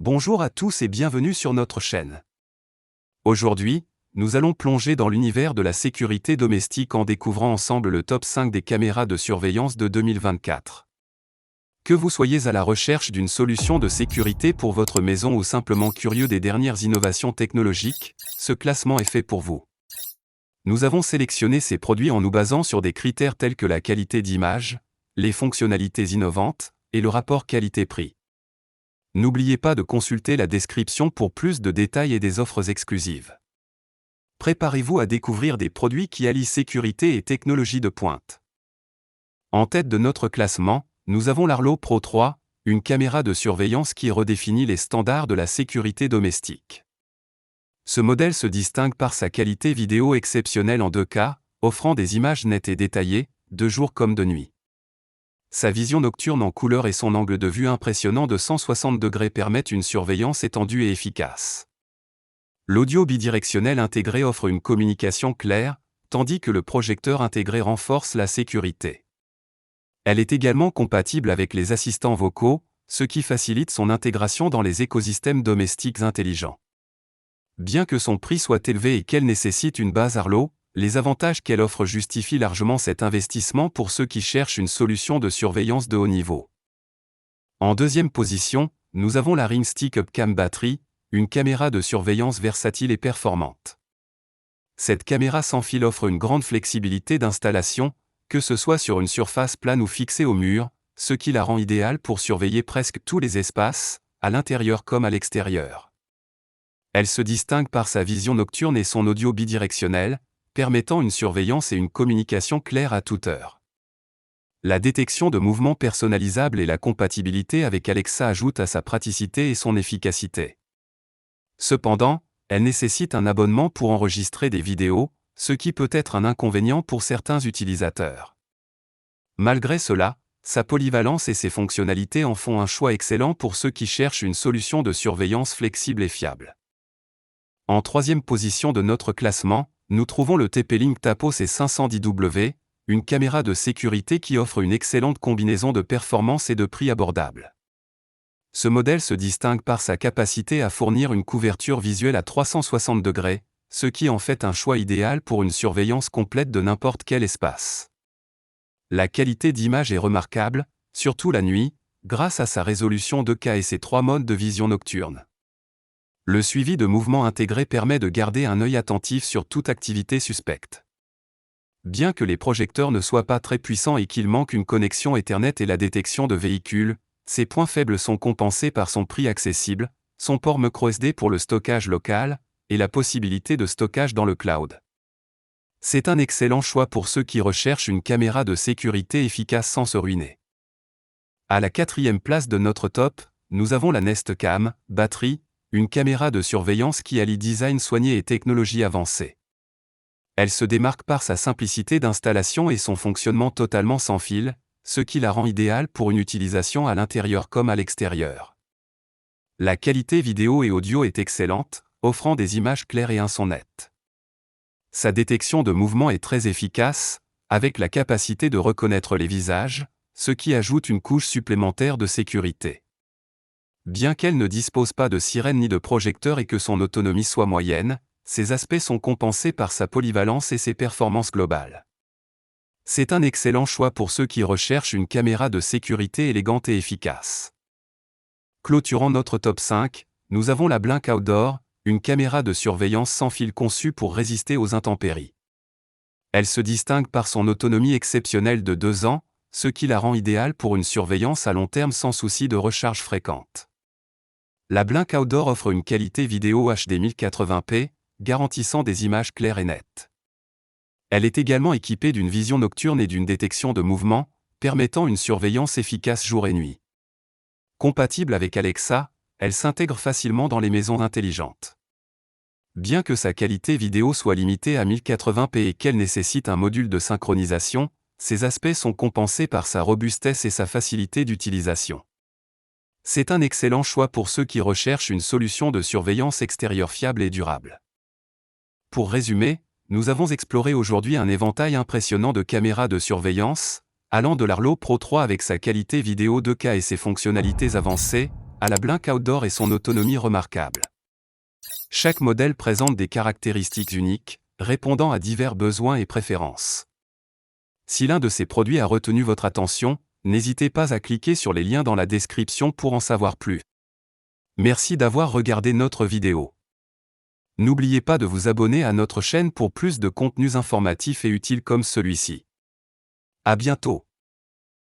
Bonjour à tous et bienvenue sur notre chaîne. Aujourd'hui, nous allons plonger dans l'univers de la sécurité domestique en découvrant ensemble le top 5 des caméras de surveillance de 2024. Que vous soyez à la recherche d'une solution de sécurité pour votre maison ou simplement curieux des dernières innovations technologiques, ce classement est fait pour vous. Nous avons sélectionné ces produits en nous basant sur des critères tels que la qualité d'image, les fonctionnalités innovantes et le rapport qualité-prix. N'oubliez pas de consulter la description pour plus de détails et des offres exclusives. Préparez-vous à découvrir des produits qui allient sécurité et technologie de pointe. En tête de notre classement, nous avons l'Arlo Pro 3, une caméra de surveillance qui redéfinit les standards de la sécurité domestique. Ce modèle se distingue par sa qualité vidéo exceptionnelle en 2K, offrant des images nettes et détaillées, de jour comme de nuit. Sa vision nocturne en couleur et son angle de vue impressionnant de 160 degrés permettent une surveillance étendue et efficace. L'audio bidirectionnel intégré offre une communication claire, tandis que le projecteur intégré renforce la sécurité. Elle est également compatible avec les assistants vocaux, ce qui facilite son intégration dans les écosystèmes domestiques intelligents. Bien que son prix soit élevé et qu'elle nécessite une base Arlo, les avantages qu'elle offre justifient largement cet investissement pour ceux qui cherchent une solution de surveillance de haut niveau. En deuxième position, nous avons la Ring Stick Upcam Battery, une caméra de surveillance versatile et performante. Cette caméra sans fil offre une grande flexibilité d'installation, que ce soit sur une surface plane ou fixée au mur, ce qui la rend idéale pour surveiller presque tous les espaces, à l'intérieur comme à l'extérieur. Elle se distingue par sa vision nocturne et son audio bidirectionnel, permettant une surveillance et une communication claire à toute heure. La détection de mouvements personnalisables et la compatibilité avec Alexa ajoutent à sa praticité et son efficacité. Cependant, elle nécessite un abonnement pour enregistrer des vidéos, ce qui peut être un inconvénient pour certains utilisateurs. Malgré cela, sa polyvalence et ses fonctionnalités en font un choix excellent pour ceux qui cherchent une solution de surveillance flexible et fiable. En troisième position de notre classement, nous trouvons le TP-Link Tapo C510W, une caméra de sécurité qui offre une excellente combinaison de performance et de prix abordable. Ce modèle se distingue par sa capacité à fournir une couverture visuelle à 360 degrés, ce qui en fait un choix idéal pour une surveillance complète de n'importe quel espace. La qualité d'image est remarquable, surtout la nuit, grâce à sa résolution 2K et ses 3 modes de vision nocturne. Le suivi de mouvements intégré permet de garder un œil attentif sur toute activité suspecte. Bien que les projecteurs ne soient pas très puissants et qu'il manque une connexion Ethernet et la détection de véhicules, ses points faibles sont compensés par son prix accessible, son port microSD pour le stockage local, et la possibilité de stockage dans le cloud. C'est un excellent choix pour ceux qui recherchent une caméra de sécurité efficace sans se ruiner. À la quatrième place de notre top, nous avons la Nest Cam Battery, une caméra de surveillance qui allie design soigné et technologie avancée. Elle se démarque par sa simplicité d'installation et son fonctionnement totalement sans fil, ce qui la rend idéale pour une utilisation à l'intérieur comme à l'extérieur. La qualité vidéo et audio est excellente, offrant des images claires et un son net. Sa détection de mouvement est très efficace, avec la capacité de reconnaître les visages, ce qui ajoute une couche supplémentaire de sécurité. Bien qu'elle ne dispose pas de sirène ni de projecteur et que son autonomie soit moyenne, ses aspects sont compensés par sa polyvalence et ses performances globales. C'est un excellent choix pour ceux qui recherchent une caméra de sécurité élégante et efficace. Clôturant notre top 5, nous avons la Blink Outdoor, une caméra de surveillance sans fil conçue pour résister aux intempéries. Elle se distingue par son autonomie exceptionnelle de 2 ans, ce qui la rend idéale pour une surveillance à long terme sans souci de recharge fréquente. La Blink Outdoor offre une qualité vidéo HD 1080p, garantissant des images claires et nettes. Elle est également équipée d'une vision nocturne et d'une détection de mouvement, permettant une surveillance efficace jour et nuit. Compatible avec Alexa, elle s'intègre facilement dans les maisons intelligentes. Bien que sa qualité vidéo soit limitée à 1080p et qu'elle nécessite un module de synchronisation, ses aspects sont compensés par sa robustesse et sa facilité d'utilisation. C'est un excellent choix pour ceux qui recherchent une solution de surveillance extérieure fiable et durable. Pour résumer, nous avons exploré aujourd'hui un éventail impressionnant de caméras de surveillance, allant de l'Arlo Pro 3 avec sa qualité vidéo 2K et ses fonctionnalités avancées, à la Blink Outdoor et son autonomie remarquable. Chaque modèle présente des caractéristiques uniques, répondant à divers besoins et préférences. Si l'un de ces produits a retenu votre attention, n'hésitez pas à cliquer sur les liens dans la description pour en savoir plus. Merci d'avoir regardé notre vidéo. N'oubliez pas de vous abonner à notre chaîne pour plus de contenus informatifs et utiles comme celui-ci. À bientôt.